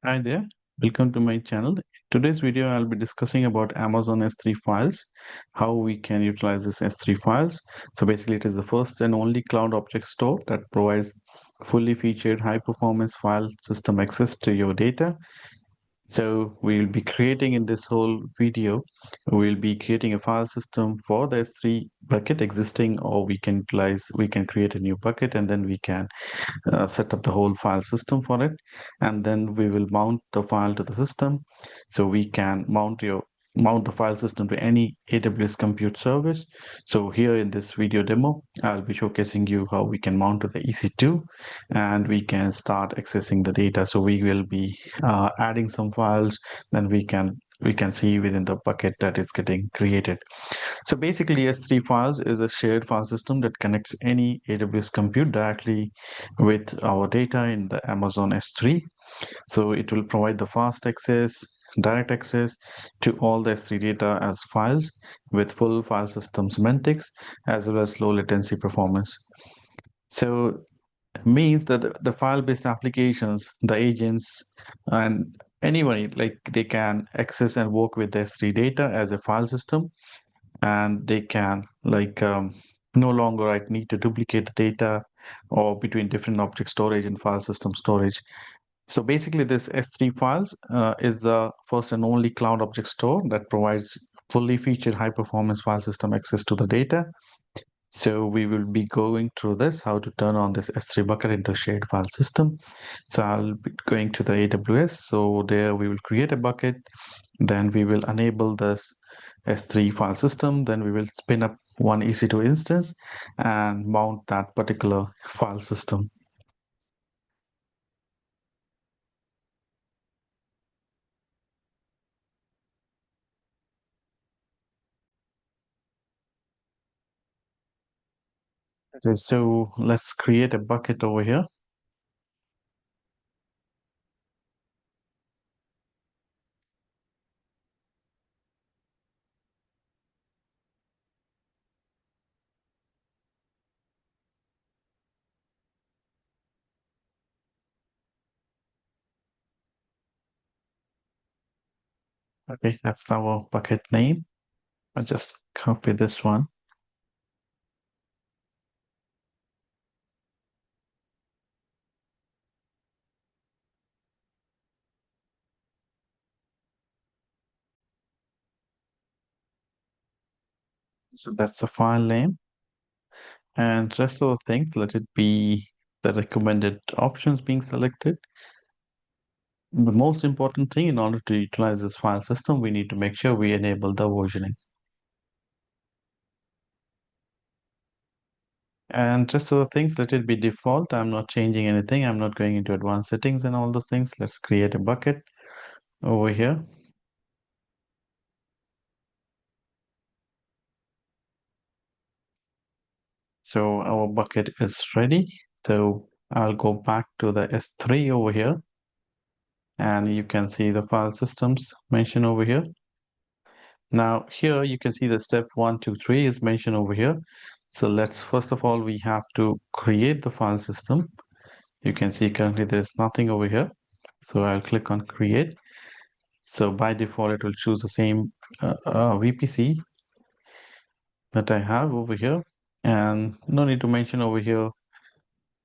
Hi there, welcome to my channel. In today's video, I'll be discussing about Amazon S3 files, how we can utilize this S3 files. So basically, it is the first and only cloud object store that provides fully featured high performance file system access to your data. So we'll be creating in this whole video, we'll be creating a file system for the S3 bucket existing, or we can create a new bucket and then we can set up the whole file system for it, and then we will mount the file to the system. So we can mount the file system to any AWS compute service. So here in this video demo, I'll be showcasing you how we can mount to the EC2 and we can start accessing the data. So we will be adding some files, then we can see within the bucket that is getting created. So basically, S3 files is a shared file system that connects any AWS compute directly with our data in the Amazon S3. So it will provide the fast access, direct access to all the S3 data as files with full file system semantics as well as low latency performance. So it means that the file-based applications, the agents, and anybody like they can access and work with the S3 data as a file system, and they can no longer need to duplicate the data or between different object storage and file system storage. So basically this S3 files is the first and only cloud object store that provides fully featured high performance file system access to the data. So we will be going through this, how to turn on this S3 bucket into a shared file system. So I'll be going to the AWS. So there we will create a bucket, then we will enable this S3 file system, then we will spin up one EC2 instance and mount that particular file system. Okay, so let's create a bucket over here. Okay, that's our bucket name. I'll just copy this one. So that's the file name. And rest of the things, let it be the recommended options being selected. The most important thing, in order to utilize this file system, we need to make sure we enable the versioning. And just other things, let it be default. I'm not changing anything. I'm not going into advanced settings and all those things. Let's create a bucket over here. So our bucket is ready. So I'll go back to the S3 over here, and you can see the file systems mentioned over here. Now here you can see the step 1, 2, 3 is mentioned over here. So let's first of all, we have to create the file system. You can see currently there's nothing over here. So I'll click on create. So by default, it will choose the same VPC that I have over here. And no need to mention over here.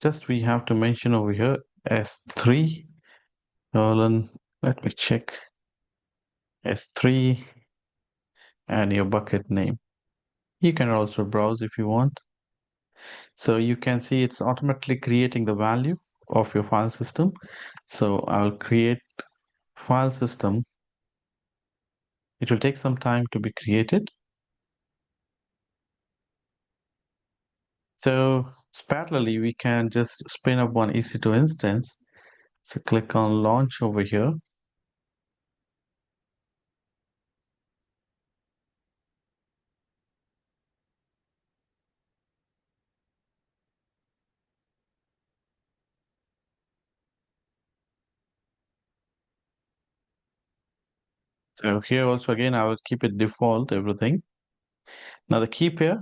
Just we have to mention over here S3 colon, let me check S3 and your bucket name. You can also browse if you want. So you can see it's automatically creating the value of your file system. So I'll create file system. It will take some time to be created. So parallelly, we can just spin up one EC2 instance. So click on launch over here. So here also again, I will keep it default, everything. Now the keep here,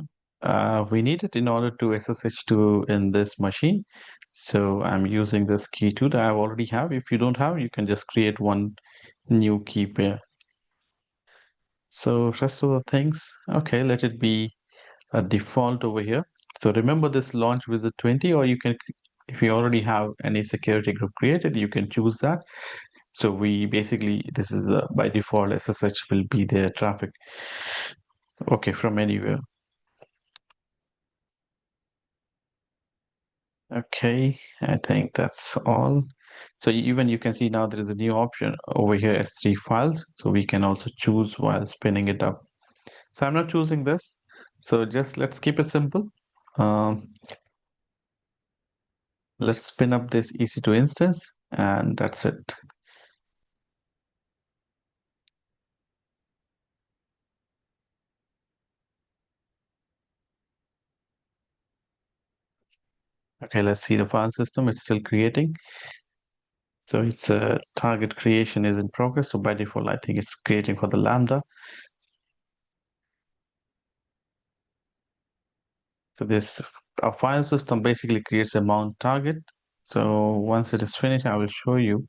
we need it in order to SSH to in this machine. So I'm using this key 2 that I already have. If you don't have, you can just create one new key pair. So rest of the things, okay, let it be a default over here. So remember this launch wizard 20, or you can, if you already have any security group created, you can choose that. So we basically, this is by default, SSH will be their traffic. Okay, from anywhere. Okay, I think that's all. So even you can see now there is a new option over here, S3 files. So we can also choose while spinning it up. So I'm not choosing this. So just let's keep it simple. Um, let's spin up this EC2 instance and that's it. Okay, let's see the file system. It's still creating. So it's a target creation is in progress. So by default, I think it's creating for the Lambda. So this our file system basically creates a mount target. So once it is finished, I will show you.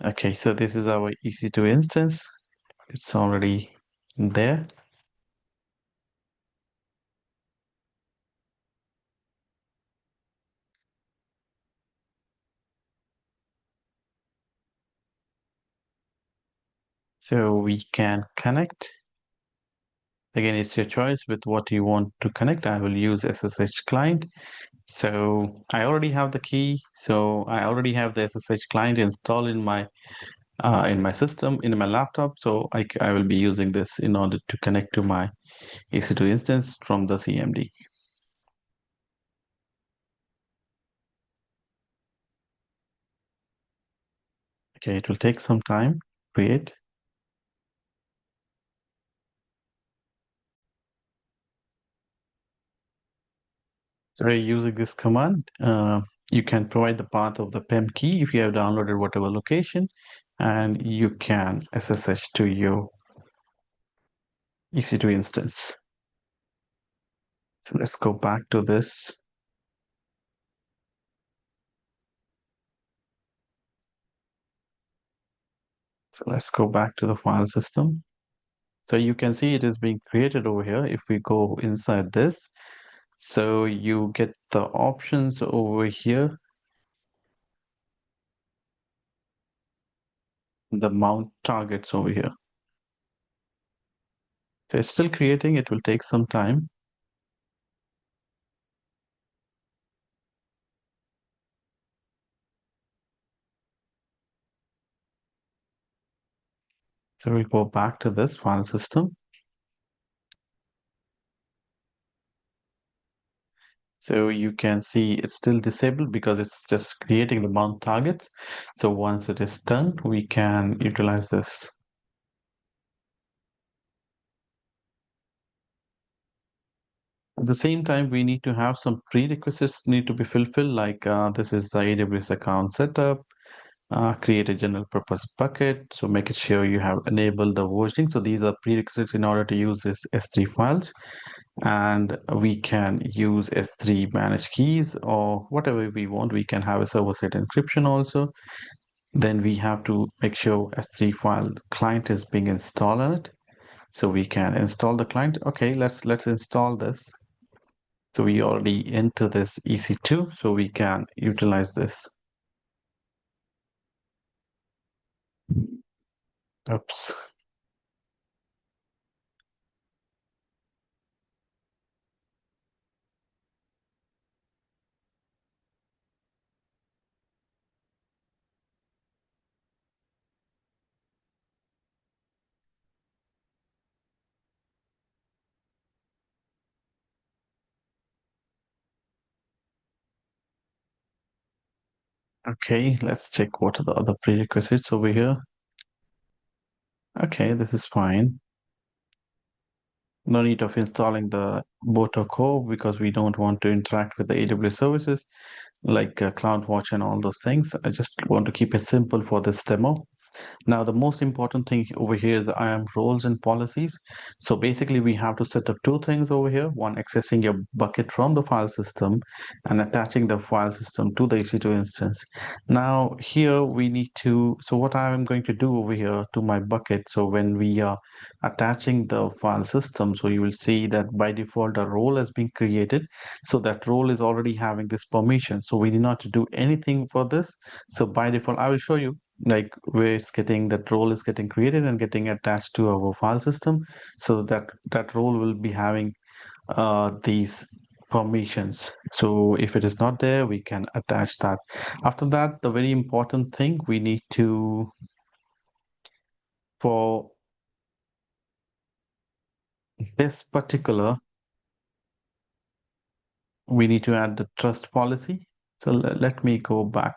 Okay, so this is our EC2 instance. It's already there. So we can connect. Again, it's your choice with what you want to connect. I will use SSH client. So I already have the key. So I already have the SSH client installed in my system, in my laptop. So I will be using this in order to connect to my EC2 instance from the CMD. Okay, it will take some time to create. So using this command, you can provide the path of the PEM key if you have downloaded whatever location, and you can SSH to your EC2 instance. So let's go back to this. So let's go back to the file system. So you can see it is being created over here. If we go inside this, so you get the options over here, the mount targets over here. So it's still creating, it will take some time. So we'll go back to this file system. So you can see it's still disabled because it's just creating the mount targets. So once it is done, we can utilize this. At the same time, we need to have some prerequisites need to be fulfilled, like this is the AWS account setup, create a general purpose bucket. So make it sure you have enabled the versioning. So these are prerequisites in order to use this S3 files. And we can use S3 managed keys or whatever we want. We can have a server-side encryption also. Then we have to make sure S3 file client is being installed on it. So we can install the client. Okay, let's install this. So we already into this EC2, so we can utilize this. Oops. Okay, let's check what are the other prerequisites over here. Okay, this is fine. No need of installing the Boto core because we don't want to interact with the AWS services like CloudWatch and all those things. I just want to keep it simple for this demo. Now, the most important thing over here is the IAM roles and policies. So basically, we have to set up two things over here. One, accessing your bucket from the file system and attaching the file system to the EC2 instance. Now, here we need to, so what I am going to do over here to my bucket. So when we are attaching the file system, so you will see that by default, a role has been created. So that role is already having this permission. So we need not to do anything for this. So by default, I will show you like where it's getting that role is getting created and getting attached to our file system, so that role will be having these permissions. So if it is not there, we can attach that. After that, the very important thing we need to, for this particular, we need to add the trust policy. So let me go back.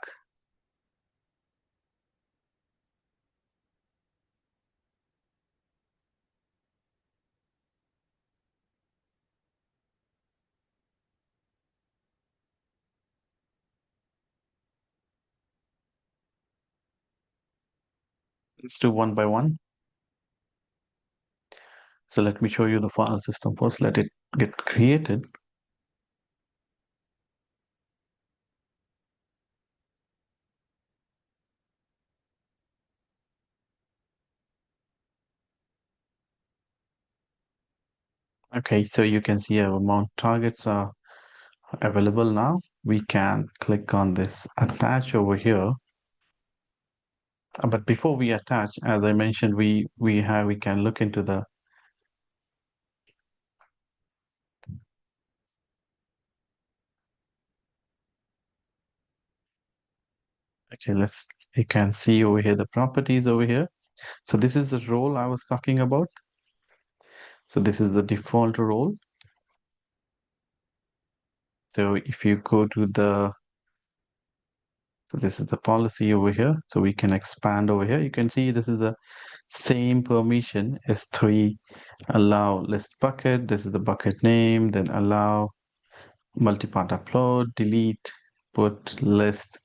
Let's do one by one. So let me show you the file system first. Let it get created. Okay, so you can see our mount targets are available now. We can click on this attach over here. But before we attach, as I mentioned, we can look into the, okay, you can see over here the properties over here. So this is the role I was talking about. So this is the default role. So if you go to the, so this is the policy over here. So we can expand over here. You can see this is the same permission S3, allow list bucket. This is the bucket name, then allow multi-part upload, delete, put list.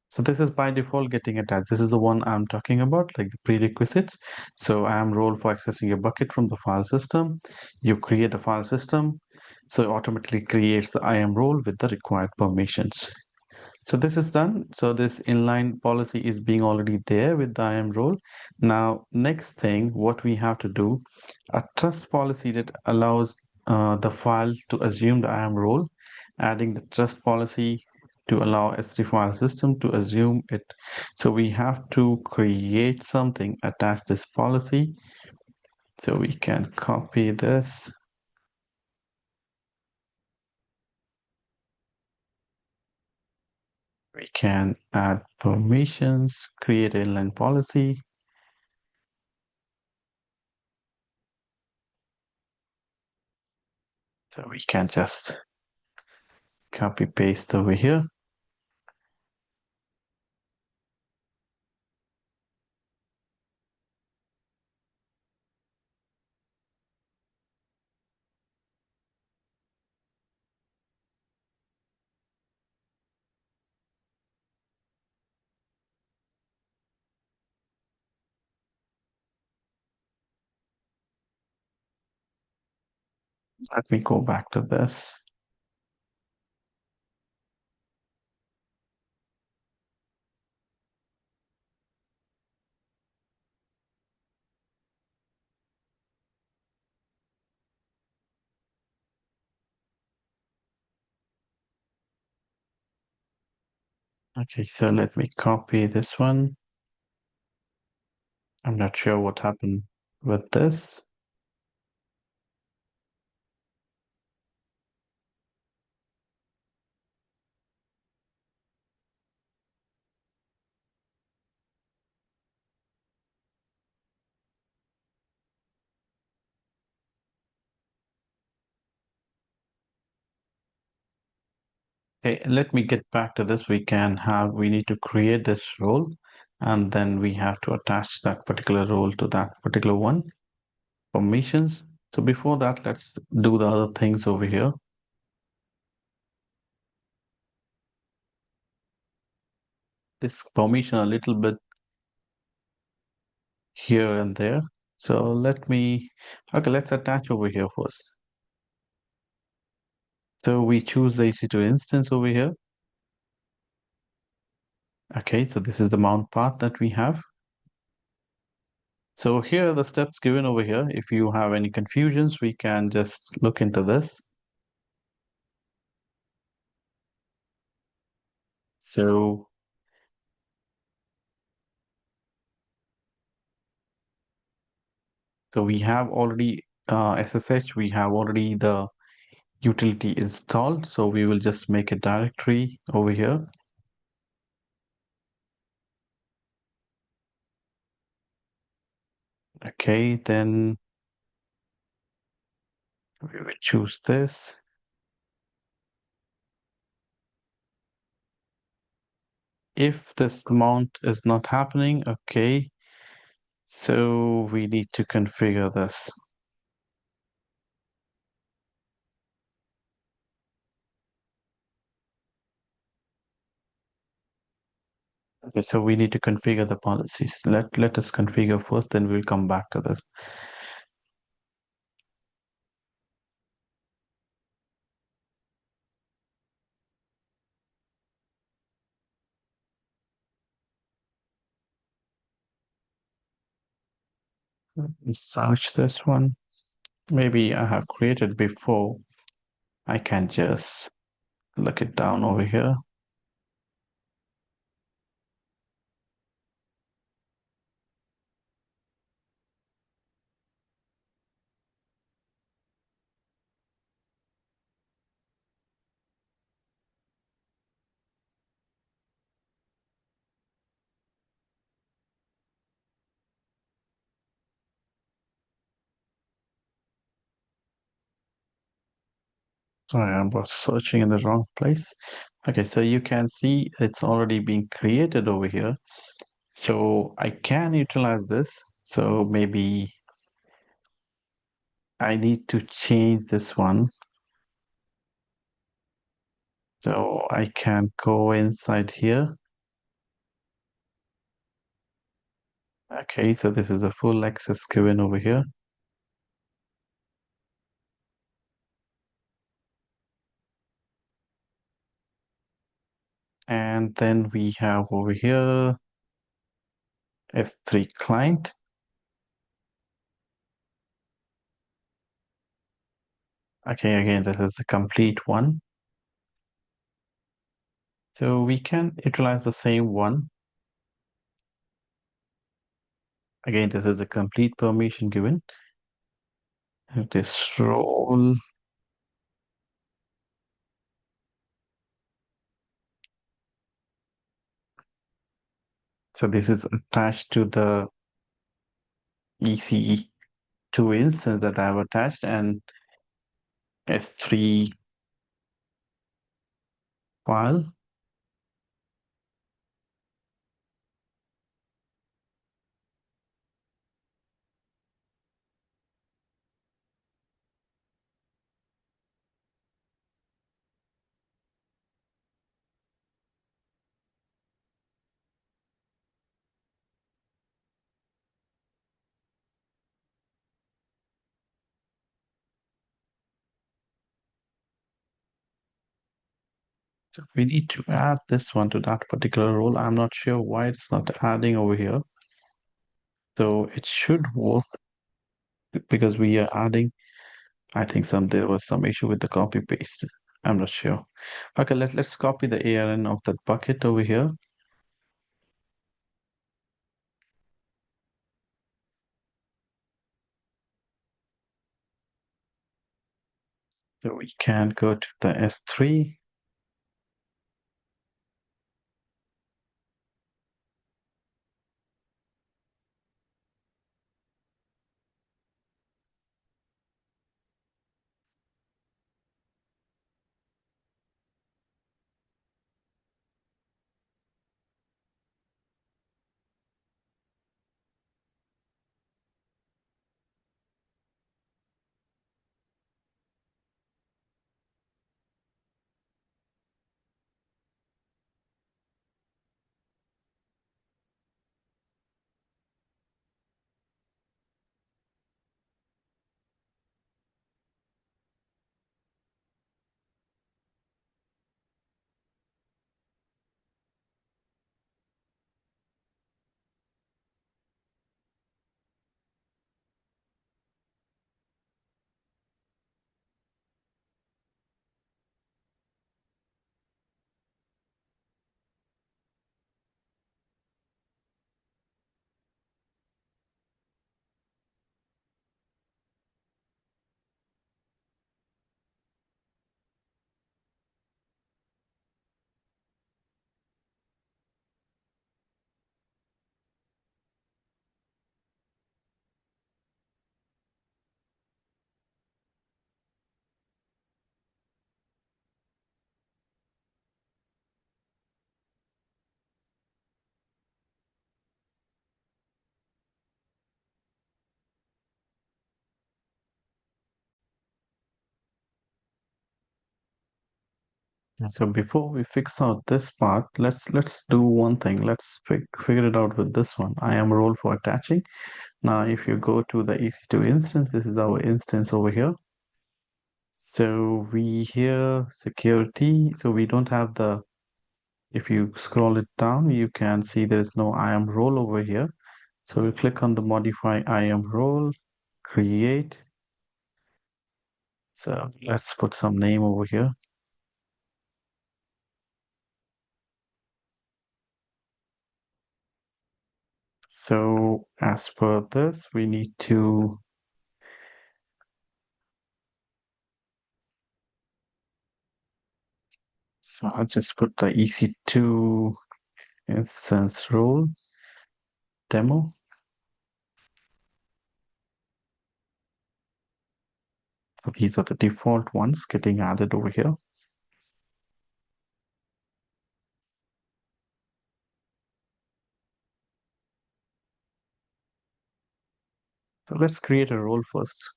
So this is by default getting attached. This is the one I'm talking about, like the prerequisites. So IAM role for accessing a bucket from the file system. You create a file system, so it automatically creates the IAM role with the required permissions. So this is done. So this inline policy is being already there with the IAM role. Now, next thing, what we have to do, a trust policy that allows the file to assume the IAM role, adding the trust policy to allow S3 file system to assume it. So we have to create something, attach this policy. So we can copy this. We can add permissions, create inline policy. So we can just copy paste over here. Let me go back to this. Okay, so let me copy this one. I'm not sure what happened with this. Okay, let me get back to this. We need to create this role and then we have to attach that particular role to that particular one. Permissions. So before that, let's do the other things over here. This permission a little bit here and there. So let's attach over here first. So we choose the EC2 instance over here. Okay, so this is the mount path that we have. So here are the steps given over here. If you have any confusions, we can just look into this. So, so we have already SSH, we have already the utility installed. So we will just make a directory over here. Okay, then we will choose this. If this mount is not happening, okay, so we need to configure this. Okay, so we need to configure the policies. Let us configure first, then we'll come back to this. Let me search this one. Maybe I have created before. I can just look it down over here. Sorry, I was searching in the wrong place. Okay, so you can see it's already being created over here. So I can utilize this. So maybe I need to change this one. So I can go inside here. Okay, so this is the full access given over here. And then we have over here S3 client. Okay, again, this is the complete one. So we can utilize the same one. Again, this is a complete permission given. This role. So this is attached to the EC2 instance that I have attached and S3 file. So we need to add this one to that particular role. I'm not sure why it's not adding over here. So it should work because we are adding. I think there was some issue with the copy paste. I'm not sure. Okay, let's copy the ARN of that bucket over here. So we can go to the S3. So before we fix out this part, let's do one thing. Let's figure it out with this one. I am role for attaching. Now, if you go to the EC2 instance, this is our instance over here. So we here security. So we don't have the, if you scroll it down, you can see there's no I am role over here. So we click on the modify I am role, create. So let's put some name over here. So as per this, we need to, so I'll just put the EC2 instance role demo. So these are the default ones getting added over here. So let's create a role first.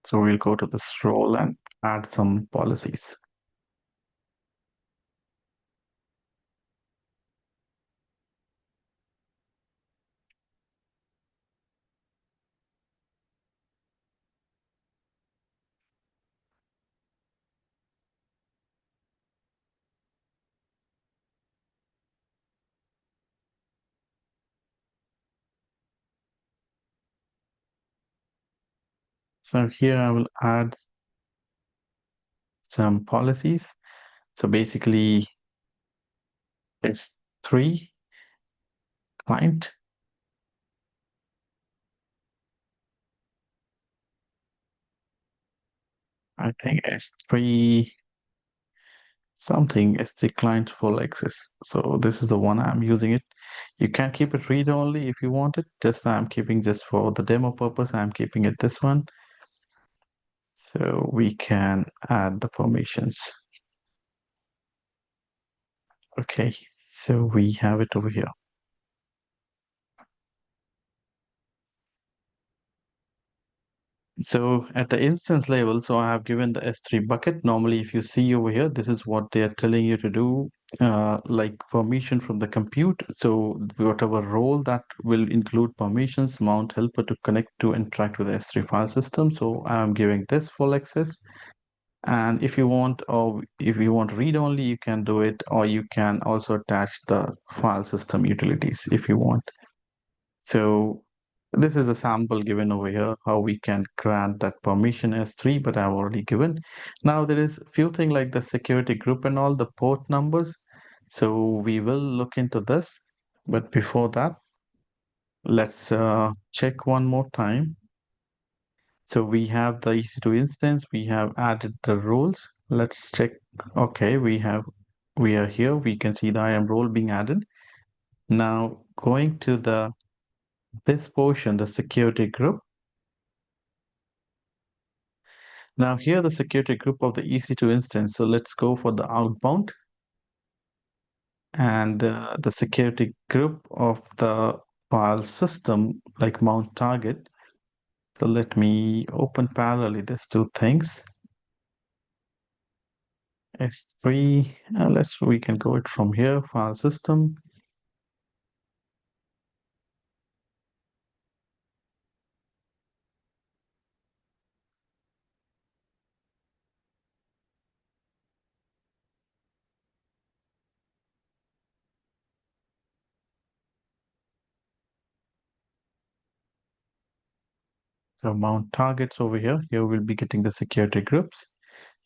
So we'll go to this role and add some policies. So here I will add some policies. So basically it's three client. I think it's three something is the client full access. So this is the one I'm using it. You can keep it read only if you want it. Just I'm keeping just for the demo purpose. I'm keeping it this one. So we can add the permissions. Okay, so we have it over here. So at the instance level, so I have given the S3 bucket. Normally, if you see over here, this is what they are telling you to do, like permission from the compute. So whatever role that will include permissions, mount helper to connect to interact with the S3 file system. So I'm giving this full access. And if you want, or if you want read only, you can do it, or you can also attach the file system utilities if you want. So this is a sample given over here, how we can grant that permission S3, but I've already given. Now there is a few things like the security group and all the port numbers. So we will look into this. But before that, let's check one more time. So we have the EC2 instance, we have added the roles. Let's check. Okay, we are here. We can see the IAM role being added. Now going to this portion, the security group. Now here the security group of the EC2 instance. So let's go for the outbound and the security group of the file system like mount target. So let me open parallelly these two things. S3, we can go it from here, file system. So mount targets over here. Here we'll be getting the security groups.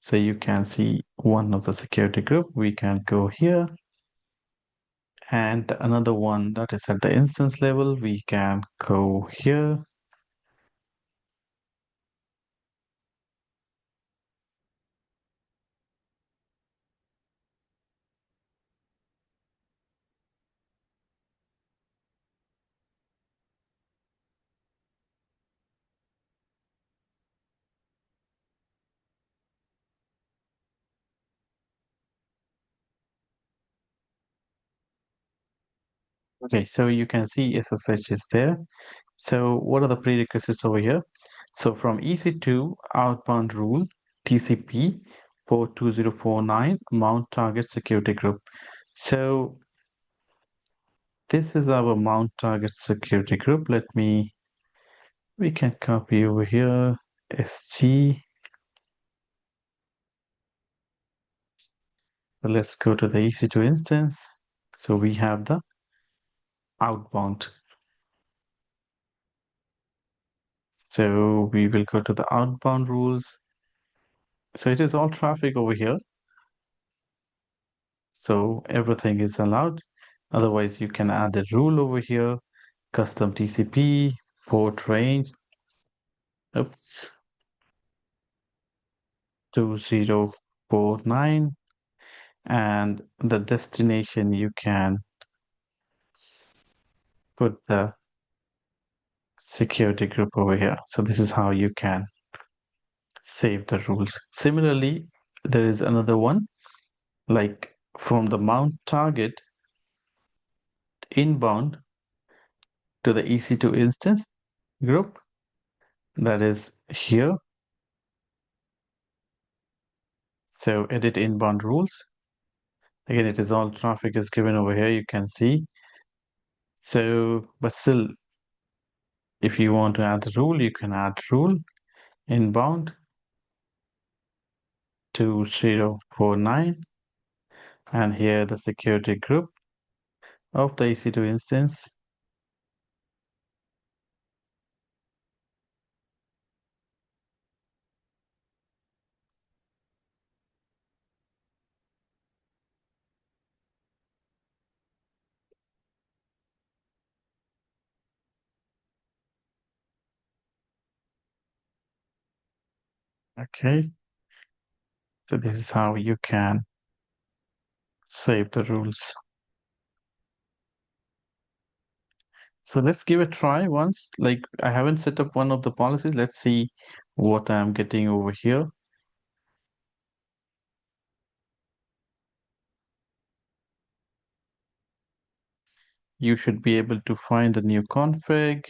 So you can see one of the security group. We can go here. And another one that is at the instance level, we can go here. Okay, so you can see SSH is there. So what are the prerequisites over here? So from EC2 outbound rule TCP port 2049 mount target security group. So this is our mount target security group. We can copy over here SG. So let's go to the EC2 instance. So we have the outbound. So we will go to the outbound rules. So it is all traffic over here. So everything is allowed. Otherwise, you can add a rule over here, custom TCP, port range, oops, 2049, and the destination you can put the security group over here. So this is how you can save the rules. Similarly, there is another one, like from the mount target inbound to the EC2 instance group, that is here. So edit inbound rules. Again, it is all traffic is given over here, you can see. So, but still, if you want to add a rule, you can add rule inbound 2049, and here the security group of the EC2 instance. Okay, so this is how you can save the rules. So let's give a try once. Like I haven't set up one of the policies. Let's see what I'm getting over here. You should be able to find the new config,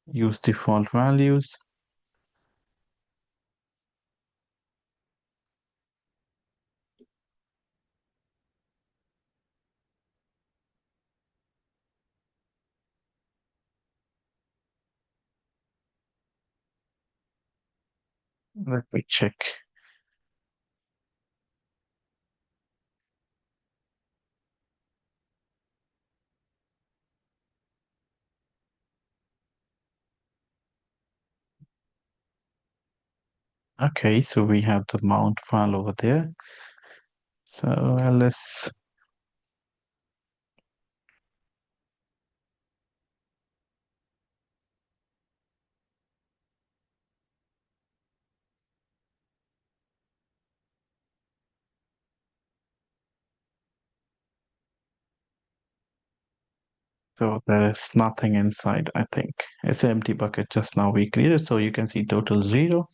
use default values. Let me check. Okay, so we have the mount file over there. So ls. So there is nothing inside, I think. It's an empty bucket just now we created, so you can see total 0.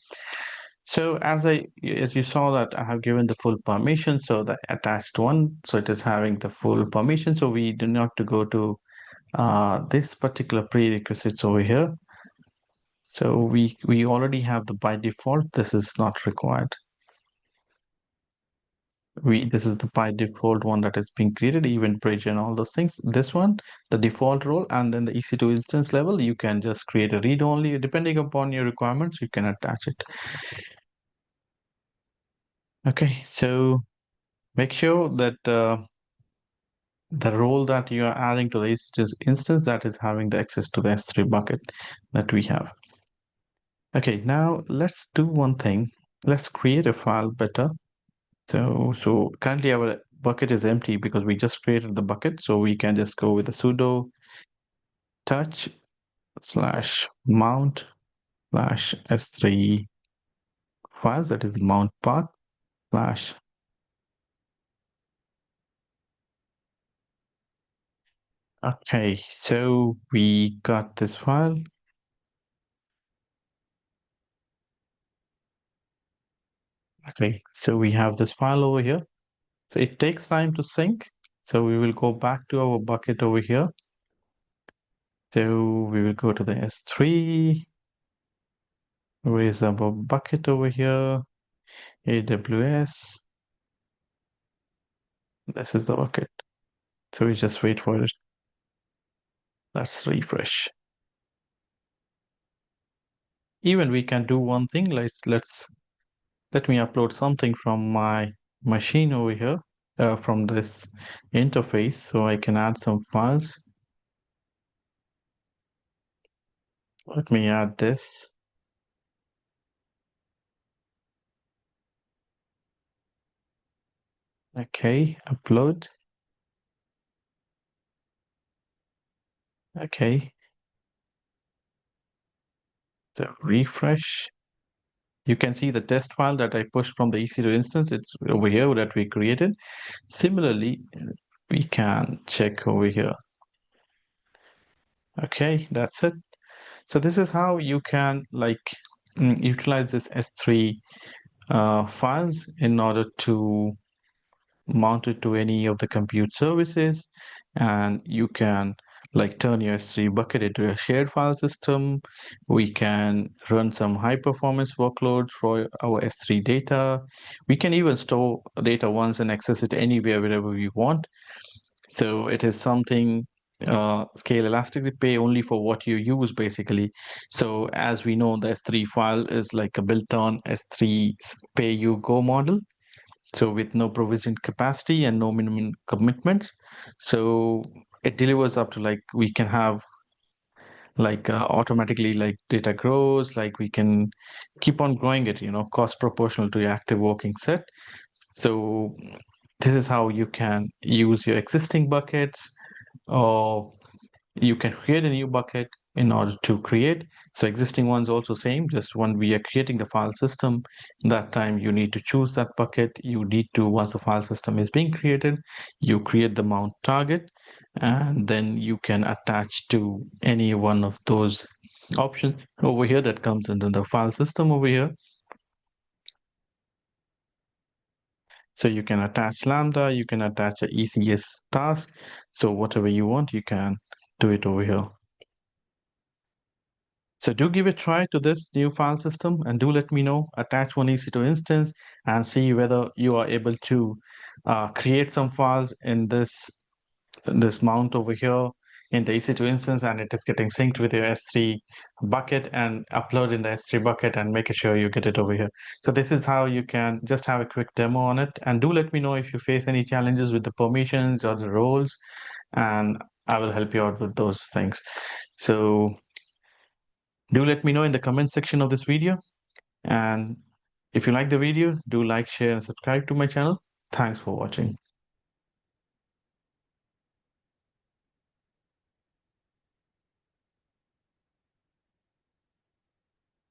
So as you saw that I have given the full permission, so the attached one, so it is having the full permission. So we do not to go to this particular prerequisites over here. So we already have the by default. This is not required. This is the by default one that is being created, event bridge and all those things. This one, the default role, and then the EC2 instance level, you can just create a read only. Depending upon your requirements, you can attach it. Okay, so make sure that the role that you are adding to the EC2 instance that is having the access to the S3 bucket that we have. Okay, now let's do one thing. Let's create a file better. So currently our bucket is empty because we just created the bucket. So we can just go with the sudo touch slash mount slash s3 files, that is the mount path slash. Okay, so we got this file. Okay, so we have this file over here. So it takes time to sync. So we will go back to our bucket over here. So we will go to the S3. Where is our bucket over here? AWS. This is the bucket. So we just wait for it. Let's refresh. Even we can do one thing. Let me upload something from my machine over here, from this interface, so I can add some files. Let me add this. Okay, upload. Okay, so refresh. You can see the test file that I pushed from the EC2 instance. It's over here that we created. Similarly, we can check over here. Okay, that's it. So this is how you can utilize this S3 files in order to mount it to any of the compute services, and you can turn your S3 bucket into a shared file system. We can run some high performance workloads for our S3 data. We can even store data once and access it anywhere wherever we want. So it is something, scale elastically, pay only for what you use basically. So as we know, the S3 file is like a built-on S3 pay you go model, so with no provisioned capacity and no minimum commitments. So it delivers up to, we can have automatically, data grows, we can keep on growing it, cost proportional to your active working set. So this is how you can use your existing buckets, or you can create a new bucket in order to create. So existing ones also same, just when we are creating the file system, that time you need to choose that bucket. You need to, once the file system is being created, you create the mount target, and then you can attach to any one of those options over here that comes into the file system over here. So you can attach Lambda, you can attach a ECS task. So whatever you want, you can do it over here. So do give a try to this new file system, and do let me know, attach one EC2 instance and see whether you are able to create some files in this mount over here in the EC2 instance, and it is getting synced with your S3 bucket, and upload in the S3 bucket and make sure you get it over here. So this is how you can just have a quick demo on it, and do let me know if you face any challenges with the permissions or the roles, and I will help you out with those things. So do let me know in the comment section of this video. And if you like the video, do like, share, and subscribe to my channel. Thanks for watching.